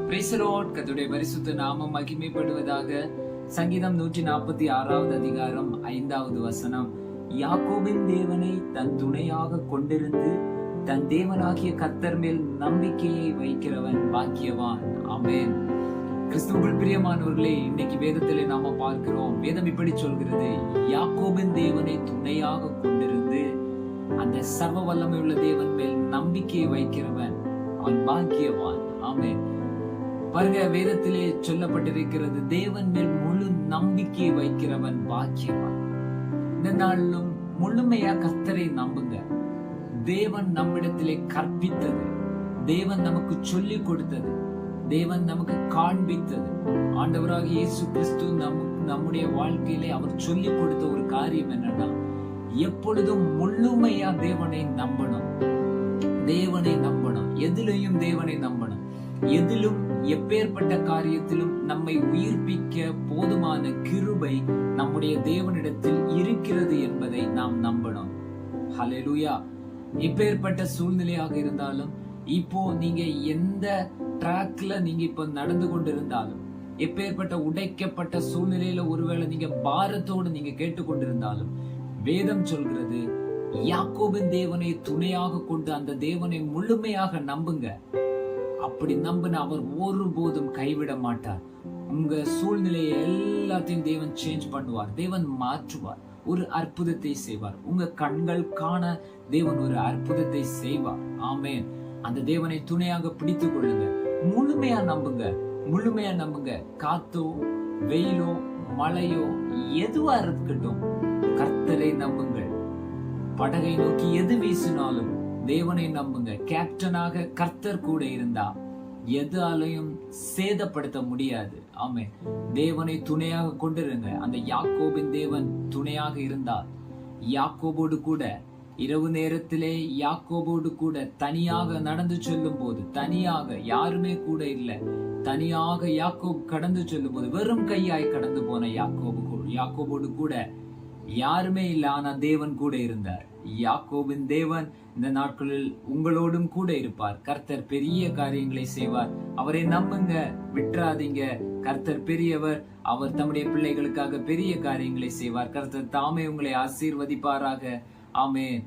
Praise the Lord. கர்த்தருடைய பரிசுத்த நாமம் மகிமைப்படுவதாக. சங்கீதம் 146வது அதிகாரம் 5வது வசனம். யாக்கோபின் தேவனை தன் துணையாக கொண்டிருந்து தன் தேவனாகிய கர்த்தர் மேல் நம்பிக்கையை வைக்கிறவன் பாக்கியவான். ஆமென். கிறிஸ்துவுக்குள் பிரியமானவர்களே, இன்னைக்கு வேதத்திலே நாம பார்க்கிறோம். வேதம் இப்படி சொல்கிறது, யாக்கோபின் தேவனை துணையாக கொண்டிருந்து அந்த சர்வ வல்லமை உள்ள தேவன் மேல் நம்பிக்கையை வைக்கிறவன் அவன் பாக்கியவான். ஆமென். பாருங்க, வேதத்திலே சொல்லப்பட்டிருக்கிறது, தேவன் மேல் முழு நம்பிக்கையை வைக்கிறவன் பாக்கியவான். இந்த நாளிலும் முழுமையா கர்த்தரை நம்புங்க. தேவன் நம்மிடத்திலே கற்பித்தது, தேவன் நமக்கு சொல்லிக் கொடுத்தது, தேவன் நமக்கு காண்பித்தது, ஆண்டவராக இயேசு கிறிஸ்து நம்முடைய வாழ்க்கையிலே அவர் சொல்லிக் கொடுத்த ஒரு காரியம் என்னன்னா, எப்பொழுதும் முழுமையா தேவனை நம்பணும். தேவனை நம்பணும். எதிலையும் தேவனை நம்பணும். எதிலும் எப்பேற்பட்ட காரியத்திலும் நம்மை உயிர்ப்பிக்க போதுமான கிருபை நம்முடைய தேவனிடத்தில் இருக்கிறது என்பதை நாம் நம்பணும். ஹல்லேலூயா. எப்பேற்பட்ட சூழ்நிலையாக இருந்தாலும், இப்போ நீங்க எந்த ட்ராக்ல நீங்க இப்ப நடந்து கொண்டிருந்தாலும், எப்பேற்பட்ட உடைக்கப்பட்ட சூழ்நிலையில ஒருவேளை நீங்க பாரத்தோடு நீங்க கேட்டுக்கொண்டிருந்தாலும், வேதம் சொல்கிறது, யாக்கோபின் தேவனை துணையாக கொண்டு அந்த தேவனை முழுமையாக நம்புங்க. அப்படி நம்பின அவர் ஒருபோதும் கைவிட மாட்டார். உங்க சூழ்நிலையை எல்லாத்தையும் தேவன் சேஞ்ச் பண்ணுவார். தேவன் மாற்றுவார். ஒரு அற்புதத்தை செய்வார். உங்க கண்கள் காண தேவன் ஒரு அற்புதத்தை செய்வார். ஆமென். அந்த தேவனை துணையாக பிடித்துக் கொள்ளுங்க. முழுமையா நம்புங்க. முழுமையா நம்புங்க. காத்தோ வெயிலோ மழையோ எதுவா இருக்கட்டும், கர்த்தரை நம்புங்கள். படகை நோக்கி எது வீசினாலும் தேவனை நம்புங்க. கேப்டனாக கர்த்தர் கூட இருந்தா எதாலையும் சேதப்படுத்த முடியாது. ஆமென். தேவனை துணையாக கொண்டிருங்க. அந்த யாக்கோபின் தேவன் துணையாக இருந்தார். யாக்கோபோடு கூட இரவு நேரத்திலே யாக்கோபோடு கூட தனியாக நடந்து செல்லும் போது, தனியாக யாருமே கூட இல்லை, தனியாக யாக்கோப் கடந்து செல்லும் போது, வெறும் கையாய் கடந்து போன யாக்கோபோடு கூட யாருமே இல்லை, ஆனா தேவன் கூட இருந்தார். யாக்கோபின் தேவன் இந்த நாட்களில் உங்களோடும் கூட இருப்பார். கர்த்தர் பெரிய காரியங்களை செய்வார். அவரை நம்புங்க, விட்டுறாதீங்க. கர்த்தர் பெரியவர். அவர் தம்முடைய பிள்ளைகளுக்காக பெரிய காரியங்களை செய்வார். கர்த்தர் தாமே உங்களை ஆசீர்வதிப்பாராக. ஆமென்.